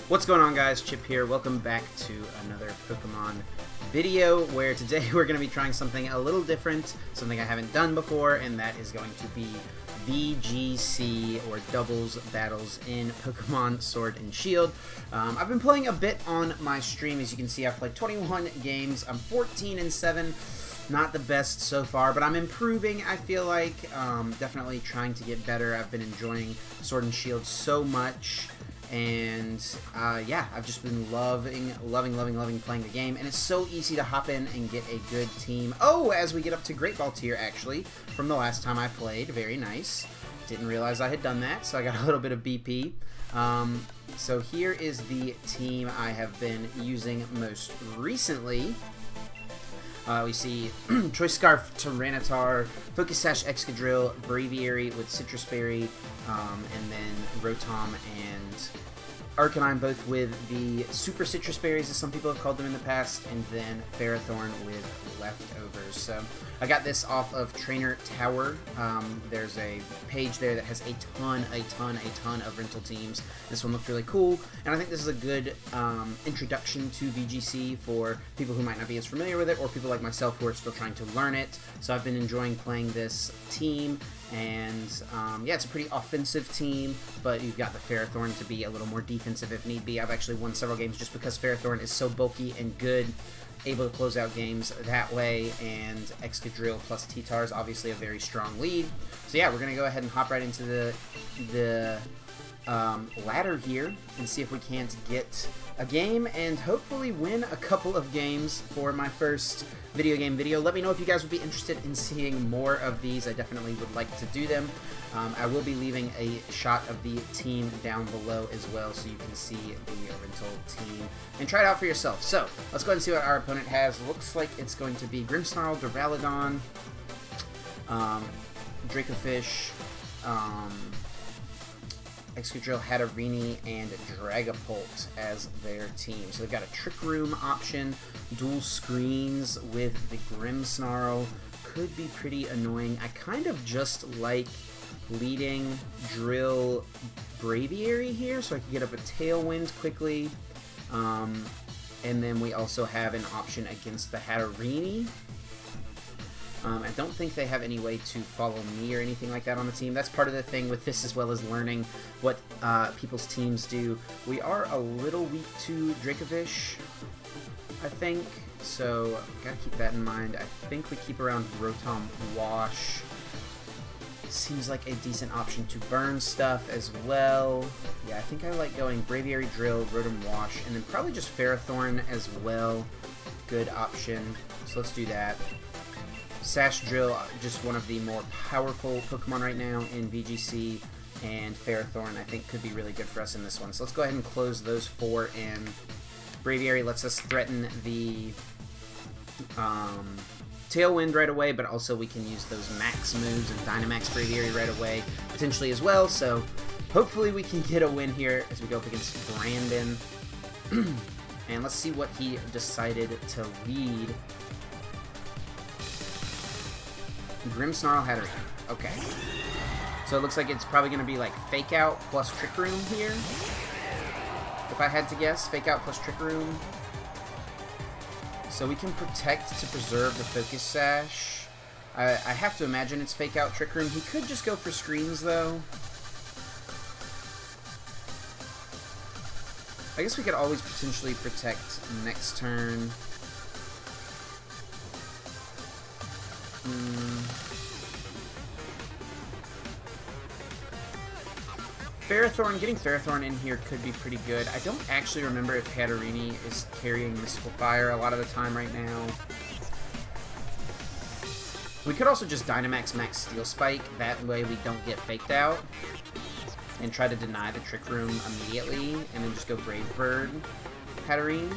What's going on, guys? Chip here. Welcome back to another Pokemon video where today we're going to be trying something a little different, something I haven't done before, and that is going to be VGC or doubles battles in Pokemon Sword and Shield. I've been playing a bit on my stream. As you can see, I've played 21 games. I'm 14-7. Not the best so far, but I'm improving, I feel like. Definitely trying to get better. I've been enjoying Sword and Shield so much. And yeah, I've just been loving playing the game, and it's so easy to hop in and get a good team. Oh, as we get up to Great Ball tier, actually, from the last time I played. Very nice. Didn't realize I had done that, so I got a little bit of BP. So here is the team I have been using most recently. We see Choice Scarf, Tyranitar, Focus Sash, Excadrill, Braviary with Citrus Berry, and then Rotom and Arcanine, both with the Super Citrus Berries, as some people have called them in the past, and then Ferrothorn with Leftovers. So I got this off of Trainer Tower. There's a page there that has a ton of rental teams. This one looked really cool, and I think this is a good introduction to VGC for people who might not be as familiar with it, or people like myself who are still trying to learn it. So I've been enjoying playing this team, and yeah, it's a pretty offensive team, but you've got the Ferrothorn to be a little more defensive if need be. I've actually won several games just because Ferrothorn is so bulky and good, able to close out games that way, and Excadrill plus T-Tar is obviously a very strong lead. So yeah, we're going to go ahead and hop right into the ladder here and see if we can't get a game and hopefully win a couple of games for my first video game video. Let me know if you guys would be interested in seeing more of these. I definitely would like to do them. I will be leaving a shot of the team down below as well, so you can see the rental team and try it out for yourself. So let's go ahead and see what our opponent has. Looks like it's going to be Grimmsnarl, Duraludon, Dracofish, Excadrill, Hatterene, and Dragapult as their team. So they've got a Trick Room option, dual screens with the Grimmsnarl. Could be pretty annoying. I kind of just like leading Drill Braviary here, so I can get up a Tailwind quickly. And then we also have an option against the Hatterene. I don't think they have any way to follow me or anything like that on the team. That's part of the thing with this, as well as learning what people's teams do. We are a little weak to Dracofish, I think, so gotta keep that in mind. I think we keep around Rotom Wash. Seems like a decent option to burn stuff as well. Yeah, I think I like going Braviary, Drill, Rotom Wash, and then probably just Ferrothorn as well. Good option, so let's do that. Sash Drill, just one of the more powerful Pokemon right now in VGC, and Ferrothorn I think could be really good for us in this one. So let's go ahead and close those four in. Braviary lets us threaten the Tailwind right away, but also we can use those max moves and Dynamax Braviary right away, potentially as well. So hopefully we can get a win here as we go up against Brandon. And let's see what he decided to lead. Grimmsnarl, Hatterene. Okay. So it looks like it's probably going to be like Fake Out plus Trick Room here. If I had to guess, Fake Out plus Trick Room. So we can protect to preserve the Focus Sash. I have to imagine it's Fake Out, Trick Room. He could just go for screens, though. I guess we could always potentially protect next turn. Ferrothorn, getting Ferrothorn in here could be pretty good. I don't actually remember if Hatterene is carrying Mystical Fire a lot of the time right now. We could also just Dynamax Max Steel Spike. That way we don't get faked out. And try to deny the Trick Room immediately. And then just go Brave Bird Hatterene.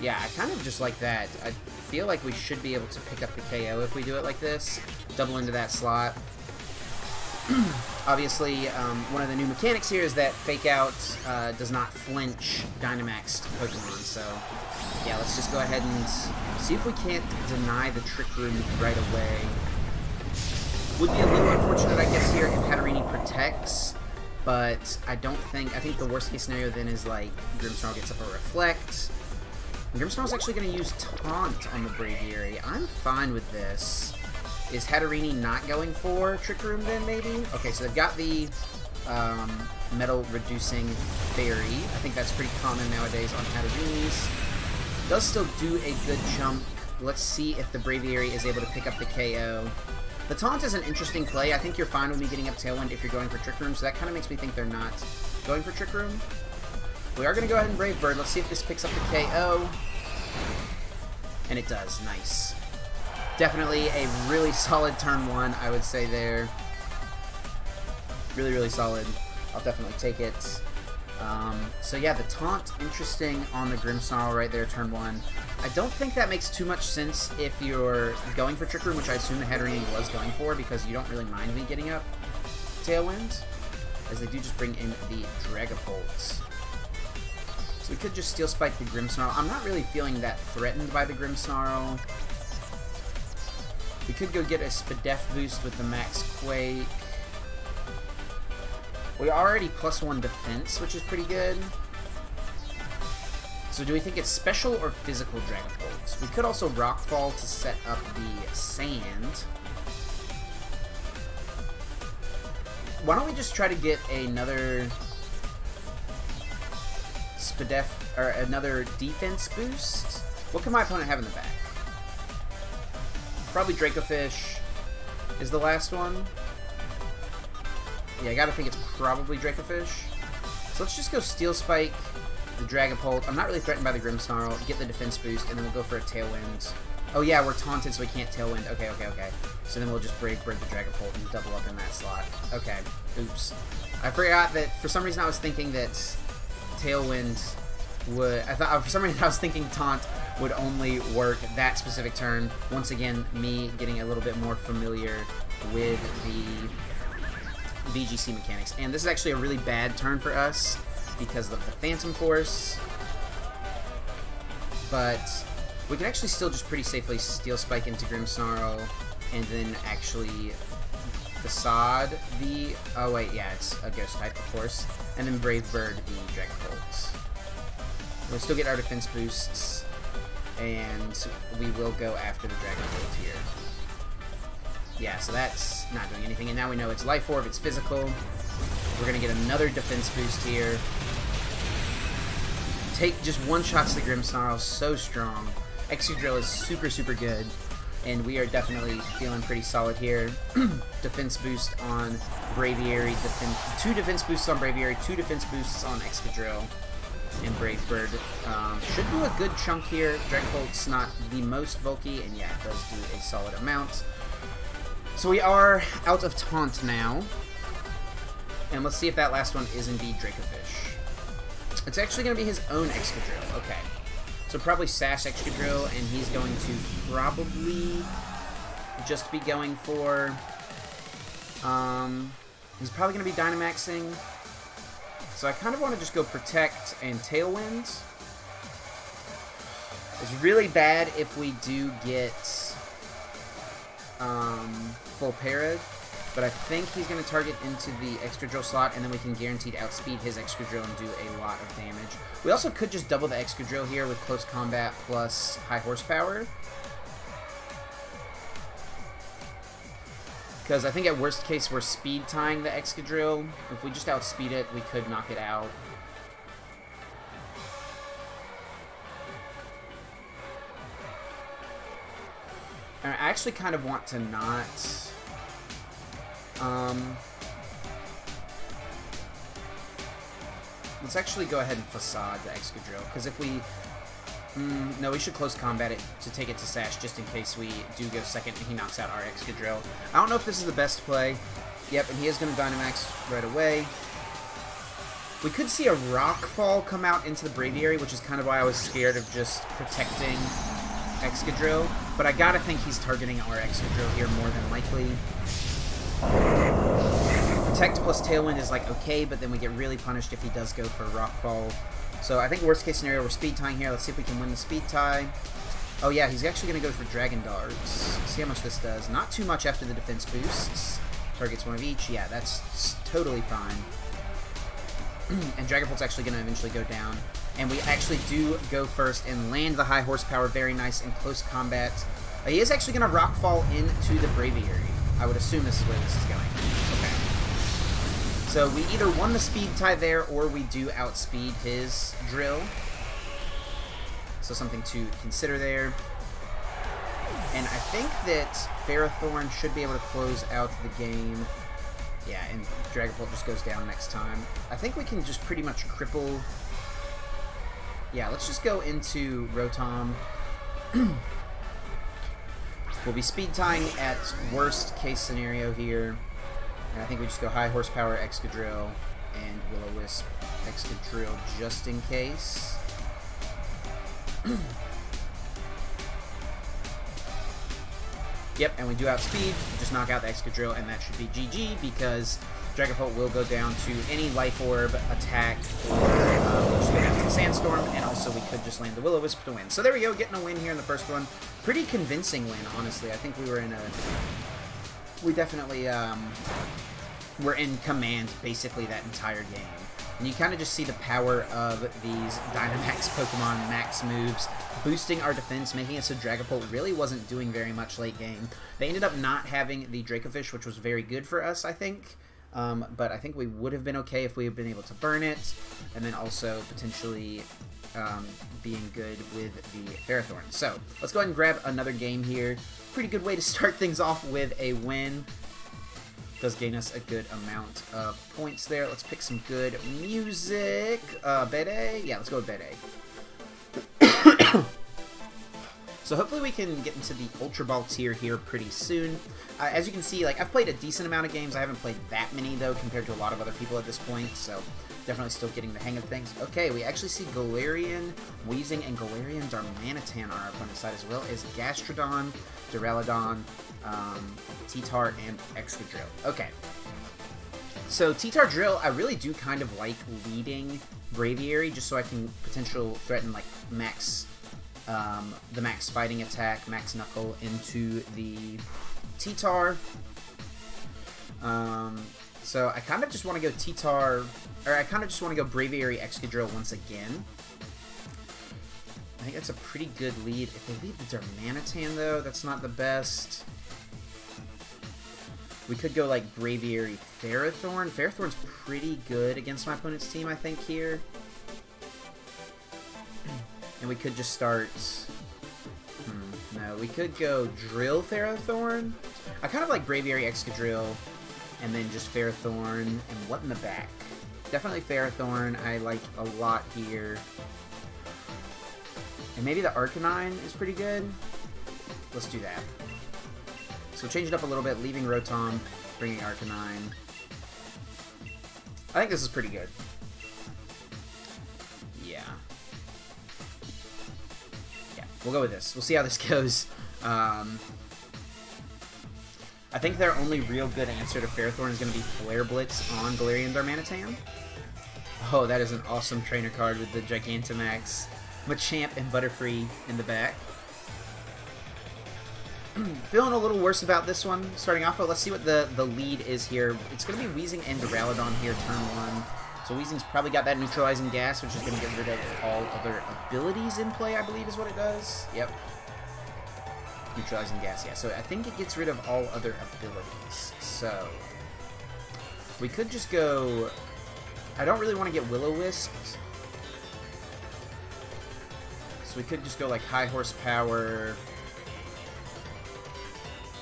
Yeah, I kind of just like that. I feel like we should be able to pick up the KO if we do it like this. Double into that slot. Obviously, one of the new mechanics here is that Fake Out does not flinch Dynamaxed Pokemon, so yeah, let's just go ahead and see if we can't deny the Trick Room right away. Would be a little unfortunate, I guess, here if Hatterene protects. but I think the worst case scenario then is like Grimmsnarl gets up a Reflect. Grimmsnarl's actually going to use Taunt on the Braviary. I'm fine with this. Is Hatterini not going for Trick Room then, maybe? Okay, so they've got the Metal Reducing Fairy. I think that's pretty common nowadays on Hatterinis. Does still do a good chunk. Let's see if the Braviary is able to pick up the KO. The Taunt is an interesting play. I think you're fine with me getting up Tailwind if you're going for Trick Room, so that kind of makes me think they're not going for Trick Room. We are going to go ahead and Brave Bird. Let's see if this picks up the KO. And it does. Nice. Definitely a really solid turn 1, I would say there. Really, really solid. I'll definitely take it. So yeah, the Taunt, interesting on the Grimmsnarl right there, turn 1. I don't think that makes too much sense if you're going for Trick Room, which I assume the Hatterini was going for, because you don't really mind me getting up Tailwind, as they do just bring in the Dragapult. So we could just Steel Spike the Grimmsnarl. I'm not really feeling that threatened by the Grimmsnarl. We could go get a Spadef boost with the Max Quake. We already +1 defense, which is pretty good. So do we think it's special or physical Dragapult? We could also Rockfall to set up the Sand. Why don't we just try to get another Spadef, or another defense boost? What can my opponent have in the back? Probably Dracofish is the last one. Yeah, I gotta think it's probably Dracofish. So let's just go Steel Spike, the Dragapult. I'm not really threatened by the Grimmsnarl. Get the defense boost, and then we'll go for a Tailwind. Oh yeah, we're taunted, so we can't Tailwind. Okay, okay, okay. So then we'll just Brave Bird the Dragapult and double up in that slot. Okay, oops. I forgot that, for some reason I was thinking that Tailwind would... for some reason I was thinking Taunt would only work that specific turn. Once again, me getting a little bit more familiar with the VGC mechanics. And this is actually a really bad turn for us because of the Phantom Force. But we can actually still just pretty safely Steel Spike into Grimmsnarl and then actually Facade the... Oh wait, yeah, it's a Ghost type, of course. And then Brave Bird the Dragapult. We'll still get our defense boosts, and we will go after the Dragapult here. Yeah, so that's not doing anything, and now we know it's Life Orb, it's physical. We're going to get another defense boost here. Take just one-shots the Grimmsnarl, so strong. Excadrill is super, super good, and we are definitely feeling pretty solid here. Defense boost on Braviary, 2 defense boosts on Braviary, 2 defense boosts on Excadrill. And Brave Bird should do a good chunk here. Dragapult's not the most bulky, and yeah, it does do a solid amount. So we are out of Taunt now. And let's see if that last one is indeed Dracofish. It's actually going to be his own Excadrill. Okay. So probably Sash Excadrill, and he's going to probably just be going for... he's probably going to be Dynamaxing. So I kind of want to just go Protect and Tailwind. It's really bad if we do get full Parad, but I think he's going to target into the Excadrill slot, and then we can guaranteed outspeed his Excadrill and do a lot of damage. We also could just double the Excadrill here with Close Combat plus High Horsepower. Because I think at worst case we're speed tying the Excadrill. If we just outspeed it, we could knock it out. And I actually kind of want to not... let's actually go ahead and Facade the Excadrill. Because if we... no, we should Close Combat it to take it to Sash, just in case we do go second and he knocks out our Excadrill. I don't know if this is the best play. Yep, and he is going to Dynamax right away. We could see a Rockfall come out into the Braviary, which is kind of why I was scared of just protecting Excadrill. But I gotta think he's targeting our Excadrill here more than likely. Protect plus Tailwind is like okay, but then we get really punished if he does go for Rockfall. So I think worst case scenario, we're speed tying here. Let's see if we can win the speed tie. Oh yeah, he's actually going to go for Dragon Darts. See how much this does. Not too much after the defense boosts. Targets one of each. Yeah, that's totally fine. and Dragapult's actually going to eventually go down. And we actually do go first and land the high horsepower. Very nice in close combat. He is actually going to rockfall into the Braviary. I would assume this is where this is going. Okay. So we either won the speed tie there, or we do outspeed his drill. So something to consider there. And I think that Ferrothorn should be able to close out the game. Yeah, and Dragapult just goes down next time. I think we can just pretty much cripple... Yeah, let's just go into Rotom. We'll be speed tying at worst case scenario here. And I think we just go high horsepower Excadrill and Will-O-Wisp Excadrill just in case. Yep, and we do outspeed, just knock out the Excadrill, and that should be GG because Dragapult will go down to any Life Orb attack, or we'll just go down to the Sandstorm, and also we could just land the Will-O-Wisp to win. So there we go, getting a win here in the first one. Pretty convincing win, honestly. I think we were in a... We definitely were in command basically that entire game. And you kind of just see the power of these Dynamax Pokemon max moves, boosting our defense, making it so Dragapult really wasn't doing very much late game. They ended up not having the Dracofish, which was very good for us, I think. But I think we would have been okay if we had been able to burn it, and then also potentially being good with the Ferrothorn. So, let's go ahead and grab another game here. Pretty good way to start things off with a win. Does gain us a good amount of points there. Let's pick some good music. Bede? Yeah, let's go with Bede. So hopefully we can get into the Ultra Ball tier here pretty soon. As you can see, like, I've played a decent amount of games. I haven't played that many, though, compared to a lot of other people at this point, so definitely still getting the hang of things. Okay, we actually see Galarian, Weezing, and Galarian Darmanitan on our opponent's side, as well as Gastrodon, Duraludon, T-Tar, and Excadrill. Okay. So T-Tar Drill, I really do kind of like leading Braviary, just so I can potentially threaten, like, max... the max fighting attack, max knuckle into the T-Tar. So I kind of just want to go T-Tar, or I kind of just want to go Braviary Excadrill once again. I think that's a pretty good lead. If they lead the Darmanitan, though, that's not the best. We could go, like, Braviary Ferrothorn. Ferrothorn's pretty good against my opponent's team, I think, here. And we could just start... no, we could go Drill Ferrothorn. I kind of like Braviary Excadrill, and then just Ferrothorn, and what in the back? Definitely Ferrothorn, I like a lot here. And maybe the Arcanine is pretty good. Let's do that. So change it up a little bit, leaving Rotom, bringing Arcanine. I think this is pretty good. Yeah. We'll go with this. We'll see how this goes. I think their only real good answer to Ferrothorn is going to be Flare Blitz on Galarian Darmanitan. Oh, that is an awesome trainer card with the Gigantamax, Machamp, and Butterfree in the back. Feeling a little worse about this one starting off, but let's see what the lead is here. It's going to be Weezing and Duraludon here, turn one. So Weezing's probably got that Neutralizing Gas, which is going to get rid of all other abilities in play, I believe is what it does. Yep. Neutralizing Gas, yeah. So I think it gets rid of all other abilities. So we could just go... I don't really want to get Will-O-Wisp. So we could just go like high horsepower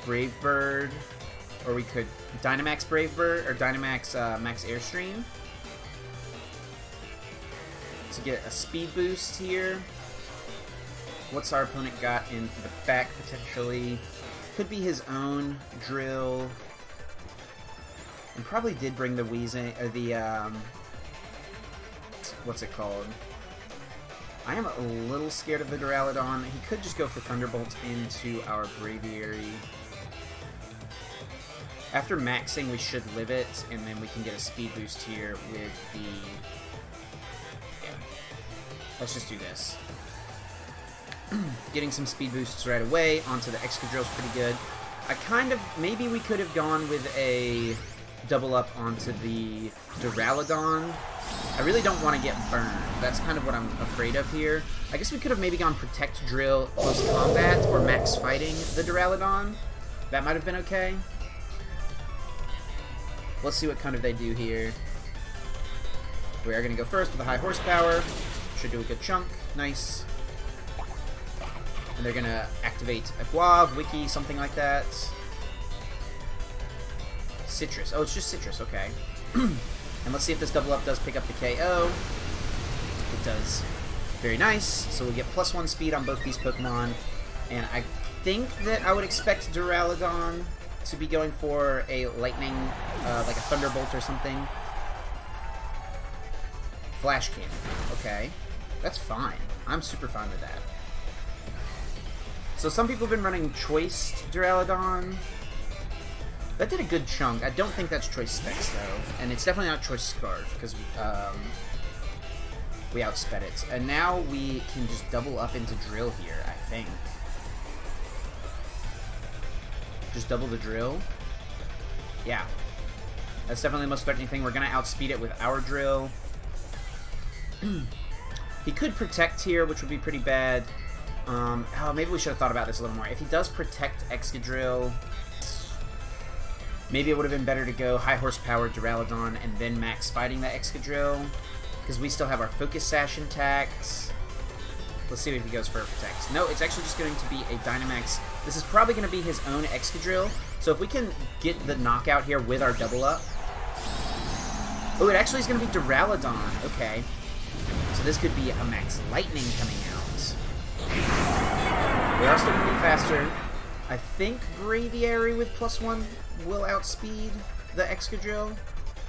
Brave Bird, or we could Dynamax Brave Bird, or Dynamax Max Airstream to get a speed boost here. What's our opponent got in the back potentially? Could be his own Drill. And probably did bring the Weezing, or the, what's it called? I am a little scared of the Duraludon. He could just go for Thunderbolt into our Braviary. After maxing, we should live it, and then we can get a speed boost here with the... Yeah. Let's just do this. Getting some speed boosts right away onto the Excadrill is pretty good. I kind of... Maybe we could have gone with a double up onto the Duraludon. I really don't want to get burned. That's kind of what I'm afraid of here. I guess we could have maybe gone Protect Drill, Close Combat, or Max Fighting the Duraludon. That might have been okay. Let's see what kind of they do here. We are going to go first with a high horsepower. Should do a good chunk. Nice. And they're going to activate a Guave, Wiki, something like that. Citrus. Oh, it's just Citrus. Okay. And let's see if this double up does pick up the KO. It does. Very nice. So we'll get +1 speed on both these Pokemon. And I think that I would expect Duraludon to be going for a lightning, like a Thunderbolt or something. Flash Cannon. Okay. That's fine. I'm super fine with that. So some people have been running Choice Duraludon. That did a good chunk. I don't think that's Choice Specs, though. And it's definitely not Choice Scarf, because we outsped it. And now we can just double up into Drill here, I think. Just double the Drill. Yeah. That's definitely the most threatening thing. We're going to outspeed it with our Drill. He could Protect here, which would be pretty bad. Oh, maybe we should have thought about this a little more. If he does Protect Excadrill, maybe it would have been better to go high horsepower Duraludon and then max fighting that Excadrill, because we still have our Focus Sash intact. Let's see if he goes for a Protect. No, it's actually just going to be a Dynamax. This is probably going to be his own Excadrill, so if we can get the knockout here with our double up. Oh, it actually is going to be Duraludon. Okay. So this could be a Max Lightning coming out. We are still going to be faster. I think Braviary with +1 will outspeed the Excadrill.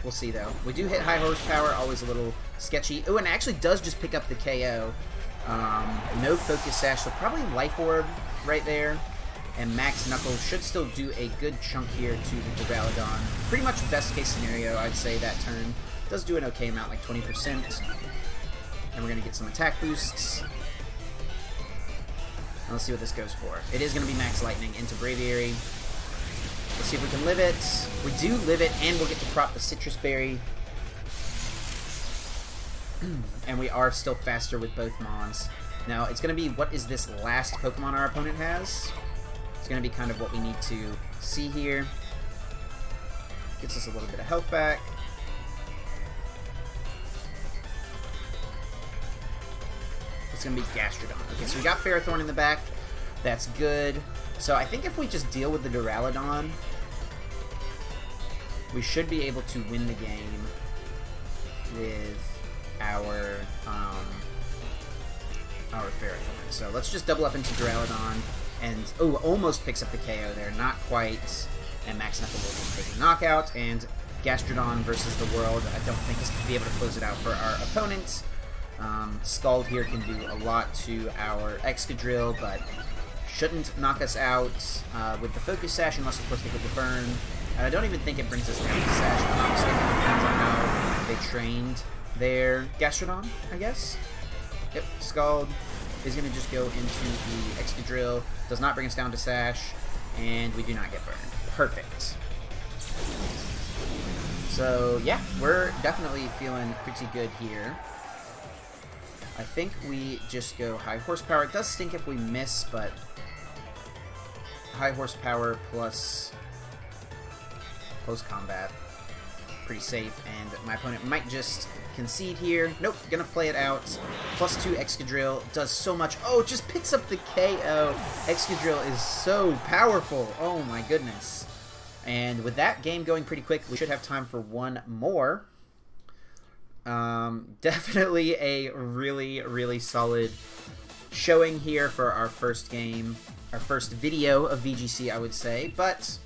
We'll see, though. We do hit high horsepower, always a little sketchy. Oh, and it actually does just pick up the KO. No Focus Sash, so probably Life Orb right there. And Max Knuckles should still do a good chunk here to the Duraludon. Pretty much best case scenario, I'd say, that turn. Does do an okay amount, like 20%. And we're going to get some attack boosts. And let's see what this goes for. It is going to be Max Lightning into Braviary. Let's see if we can live it. We do live it, and we'll get to prop the Citrus Berry. And we are still faster with both Mons. Now, it's going to be, what is this last Pokemon our opponent has? It's going to be kind of what we need to see here. Gets us a little bit of health back. It's going to be Gastrodon. Okay, so we got Ferrothorn in the back. That's good. So I think if we just deal with the Duraludon, we should be able to win the game with our Ferrothorn. So let's just double up into Duraludon. And, oh, almost picks up the KO there. Not quite. And Max Knuckle will just take a knockout. And Gastrodon versus the World, I don't think is going to be able to close it out for our opponent. Scald here can do a lot to our Excadrill, but shouldn't knock us out with the Focus Sash, unless, of course, they get the Burn. And I don't even think it brings us down to Sash. If I'm not mistaken, it depends on how they trained their Gastrodon, I guess. Yep, Scald is going to just go into the Excadrill. Does not bring us down to Sash, and we do not get burned. Perfect. So, yeah, we're definitely feeling pretty good here. I think we just go high horsepower. It does stink if we miss, but high horsepower plus close combat. Pretty safe, and my opponent might just concede here. Nope, gonna play it out. +2 Excadrill does so much. Oh, it just picks up the KO. Excadrill is so powerful. Oh my goodness. And with that game going pretty quick, we should have time for one more. Definitely a really, really solid showing here for our first game, our first video of VGC, I would say, but,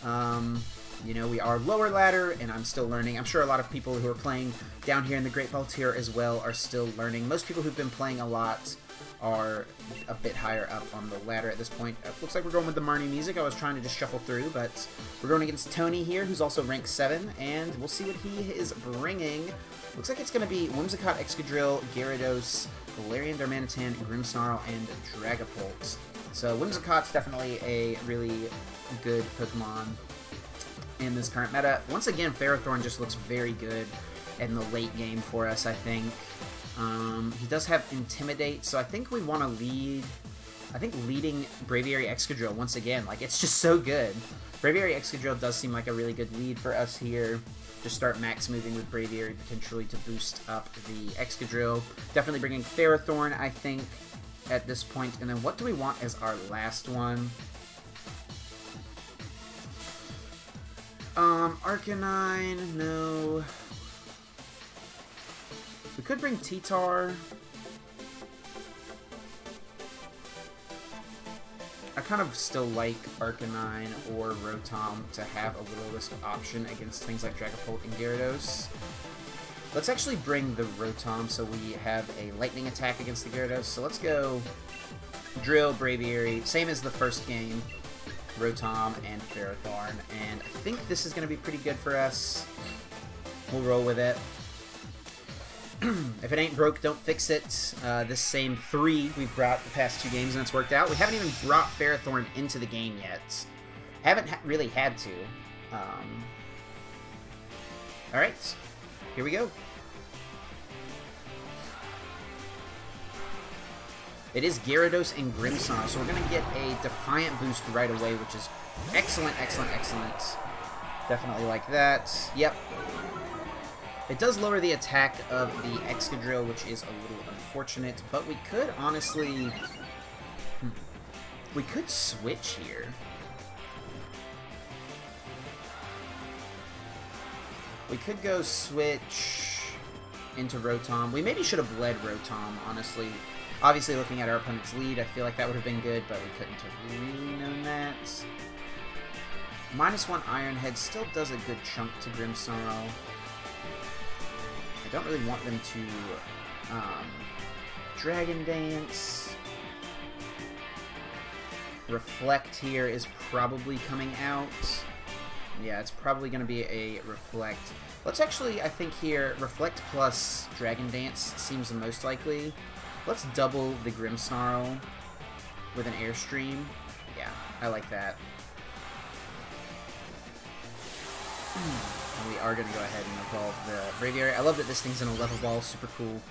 you know, we are lower ladder, and I'm still learning. I'm sure a lot of people who are playing down here in the Great Ball tier as well are still learning. Most people who've been playing a lot are a bit higher up on the ladder at this point. Looks like we're going with the Marnie music. I was trying to just shuffle through, but we're going against Tony here, who's also rank 7, and we'll see what he is bringing. Looks like it's going to be Whimsicott, Excadrill, Gyarados, Galarian Darmanitan, Grimmsnarl, and Dragapult. So Whimsicott's definitely a really good Pokemon in this current meta. Once again, Ferrothorn just looks very good. in the late game for us, I think. He does have Intimidate, so I think we want to lead... I think leading Braviary Excadrill once again. Like, it's just so good. Braviary Excadrill does seem like a really good lead for us here. Just start max moving with Braviary potentially to boost up the Excadrill. Definitely bringing Ferrothorn, I think, at this point. And then what do we want as our last one? Arcanine, no. We could bring T-Tar. I kind of still like Arcanine or Rotom to have a Will-O-Wisp option against things like Dragapult and Gyarados. Let's actually bring the Rotom so we have a lightning attack against the Gyarados. So let's go Drill, Braviary, same as the first game, Rotom and Ferrothorn. And I think this is going to be pretty good for us. We'll roll with it. If it ain't broke, don't fix it. This same 3 we've brought the past 2 games and it's worked out. We haven't even brought Ferrothorn into the game yet. Haven't really had to. Alright, here we go. It is Gyarados and Grimmsnarl, so we're going to get a Defiant boost right away, which is excellent, excellent, excellent. Definitely like that. Yep. It does lower the attack of the Excadrill, which is a little unfortunate, but we could honestly... We could switch here. We could go switch into Rotom. We maybe should have led Rotom, honestly. Obviously, looking at our opponent's lead, I feel like that would have been good, but we couldn't have really known that. -1 Iron Head still does a good chunk to Grimmsnarl. I don't really want them to Dragon Dance. Reflect here is probably coming out. Yeah, it's probably going to be a Reflect. Let's actually, I think here, Reflect plus Dragon Dance seems the most likely. Let's double the Grimmsnarl with an Airstream. Yeah, I like that. And we are going to go ahead and evolve the Braviary. I love that this thing's in a level ball. Super cool.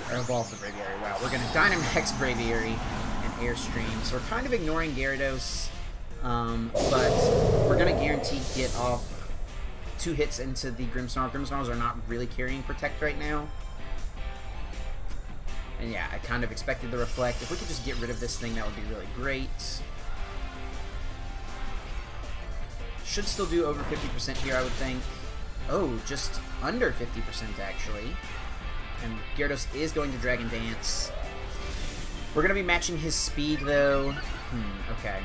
Or evolve the Braviary. Wow. We're going to Dynamax Braviary and Airstream. So we're kind of ignoring Gyarados. But we're going to guarantee get off 2 hits into the Grimmsnarl. Grimmsnarls are not really carrying Protect right now. And yeah, I kind of expected the Reflect. If we could just get rid of this thing, that would be really great. Should still do over 50% here, I would think. Oh, just under 50% actually. And Gyarados is going to Dragon Dance. We're going to be matching his speed though. Okay.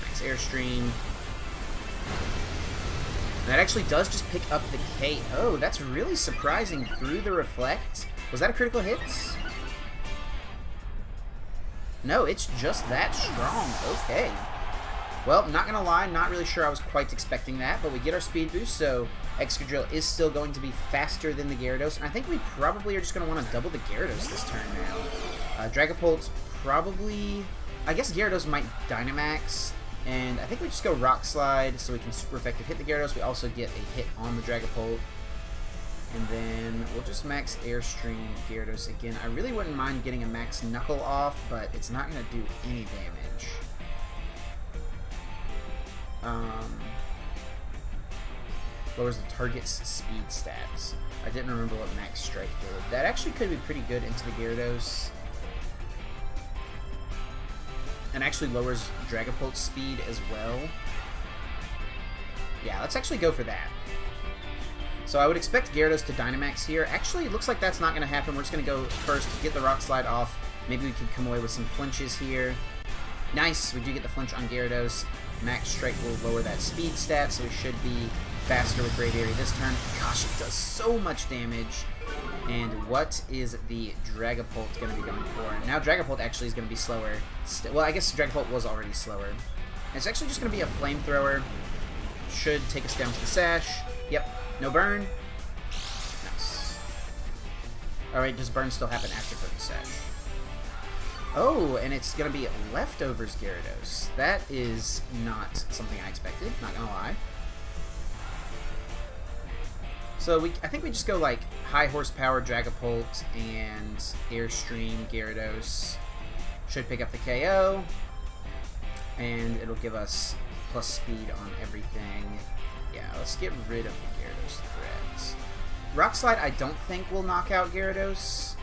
Nice Airstream. That actually does just pick up the K. Oh, that's really surprising through the Reflect. Was that a critical hit? No, it's just that strong. Okay. Well, not gonna lie, not really sure I was quite expecting that, but we get our speed boost, so Excadrill is still going to be faster than the Gyarados, and I think we probably are just gonna want to double the Gyarados this turn now. Dragapult probably... I guess Gyarados might Dynamax, and I think we just go Rock Slide so we can super effective hit the Gyarados. We also get a hit on the Dragapult. And then we'll just max Airstream Gyarados again. I really wouldn't mind getting a max Knuckle off, but it's not going to do any damage. Lowers the target's speed stats. I didn't remember what max Strike did. That actually could be pretty good into the Gyarados. And actually lowers Dragapult's speed as well. Yeah, let's actually go for that. So I would expect Gyarados to Dynamax here. Actually, it looks like that's not going to happen. We're just going to go first, get the Rock Slide off. Maybe we can come away with some flinches here. Nice, we do get the flinch on Gyarados. Max Strike will lower that speed stat, so we should be faster with Braviary this turn. Gosh, it does so much damage. And what is the Dragapult going to be going for? Now Dragapult actually is going to be slower. Well, I guess Dragapult was already slower. And it's actually just going to be a Flamethrower. Should take us down to the Sash. Yep. No burn. Nice. Alright, does burn still happen after Focus Sash? Oh, and it's going to be Leftovers Gyarados. That is not something I expected, not going to lie. So I think we just go like high horsepower Dragapult and Airstream Gyarados. Should pick up the KO, and it'll give us plus speed on everything. Yeah, let's get rid of the Gyarados threat. Rock Slide I don't think will knock out Gyarados.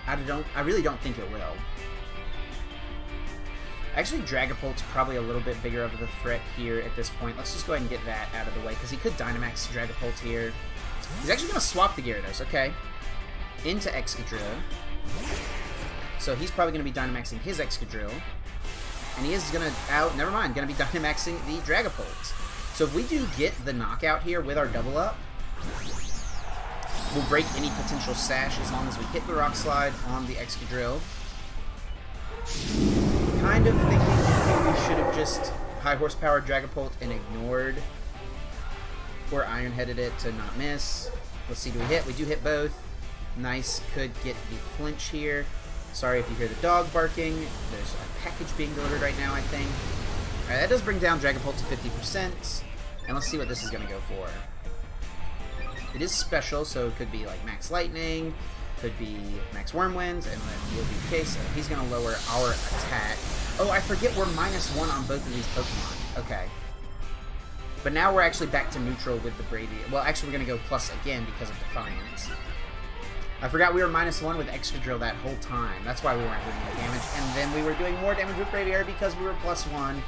I really don't think it will. Actually, Dragapult's probably a little bit bigger of the threat here at this point. Let's just go ahead and get that out of the way, because he could Dynamax Dragapult here. He's actually going to swap the Gyarados, okay. Into Excadrill. So he's probably going to be Dynamaxing his Excadrill. And he is going to, never mind, going to be Dynamaxing the Dragapult. So if we do get the knockout here with our double up, we'll break any potential sash as long as we hit the Rock Slide on the Excadrill. Kind of thinking maybe we should have just high horsepower Dragapult and ignored or Iron Headed it to not miss. Let's see, do we hit? We do hit both. Nice, could get the flinch here. Sorry if you hear the dog barking. There's a package being delivered right now, I think. Alright, that does bring down Dragapult to 50%. And let's see what this is going to go for. It is special, so it could be like Max Lightning, could be Max Whirlwind, and that will be the case. He's going to lower our attack. Oh, I forget we're -1 on both of these Pokemon. Okay. But now we're actually back to neutral with the Braviary. Well, actually, we're going to go plus again because of Defiance. I forgot we were -1 with Excadrill that whole time. That's why we weren't doing any damage. And then we were doing more damage with Braviary because we were +1.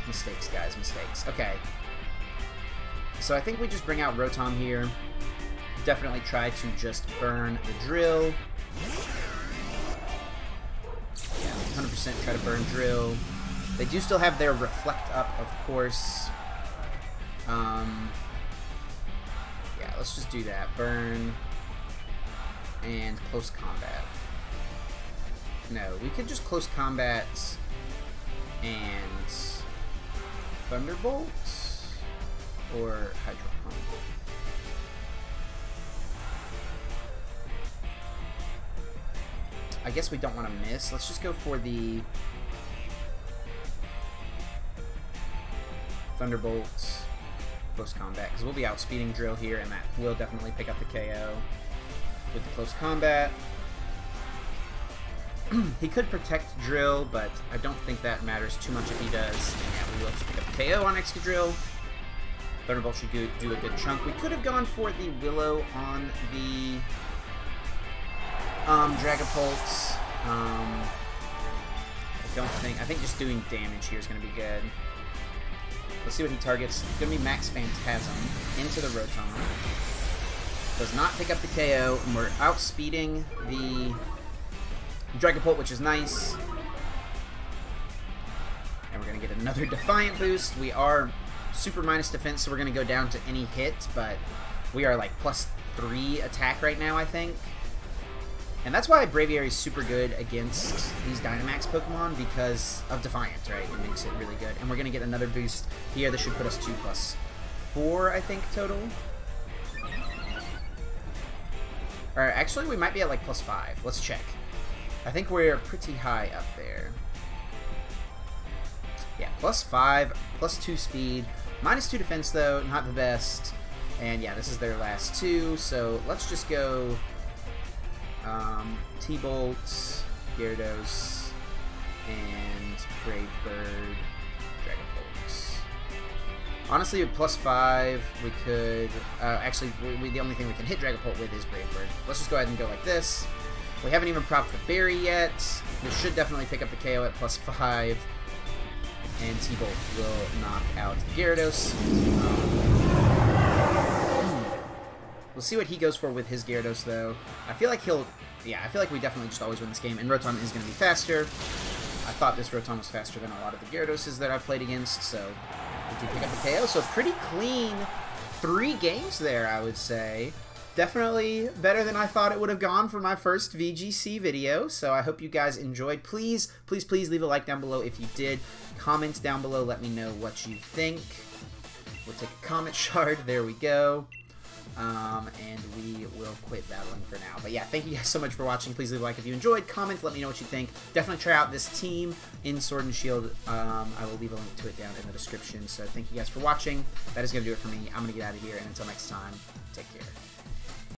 Mistakes, guys. Mistakes. Okay. So I think we just bring out Rotom here. Definitely try to just burn the Drill. Yeah, 100% try to burn Drill. They do still have their Reflect Up, of course. Yeah, let's just do that. Burn. And Close Combat. No, we could just Close Combat and Thunderbolt or Hydro Pump. I guess we don't want to miss. Let's just go for the Thunderbolt, Close Combat, because we'll be outspeeding Drill here, and that will definitely pick up the KO with the Close Combat. He could protect Drill, but I don't think that matters too much if he does. And yeah, we will just pick up the KO on Excadrill. Thunderbolt should do a good chunk. We could have gone for the Willow on the Dragapult. I think just doing damage here is going to be good. Let's see what he targets. It's going to be Max Phantasm into the Rotom. Does not pick up the KO, and we're outspeeding the Dragapult, which is nice. And we're going to get another Defiant boost. We are super minus defense, so we're going to go down to any hit, but we are like +3 attack right now, I think. And that's why Braviary is super good against these Dynamax Pokemon, because of Defiant, right? It makes it really good. And we're going to get another boost here. This should put us 2 + 4, I think, total. Or actually, we might be at like +5. Let's check. I think we're pretty high up there. Yeah, +5, +2 speed, -2 defense, though. Not the best. And yeah, this is their last 2. So let's just go T-Bolt, Gyarados, and Brave Bird, Dragapult. Honestly, with +5, we could... actually, the only thing we can hit Dragapult with is Brave Bird. Let's just go ahead and go like this. We haven't even propped the Berry yet. This should definitely pick up the KO at +5. And T-Bolt will knock out the Gyarados. We'll see what he goes for with his Gyarados, though. I feel like he'll... Yeah, I feel like we definitely just always win this game. And Rotom is going to be faster. I thought this Rotom was faster than a lot of the Gyaradoses that I've played against, so we do pick up the KO. So pretty clean 3 games there, I would say. Definitely better than I thought it would have gone for my first VGC video, so I hope you guys enjoyed. Please, please, please leave a like down below if you did. Comment down below, let me know what you think. We'll take a comment shard, there we go. and we will quit battling for now. But yeah, thank you guys so much for watching. Please leave a like if you enjoyed. Comment, let me know what you think. Definitely try out this team in Sword and Shield. I will leave a link to it down in the description. So thank you guys for watching. That is going to do it for me. I'm going to get out of here, and until next time, take care.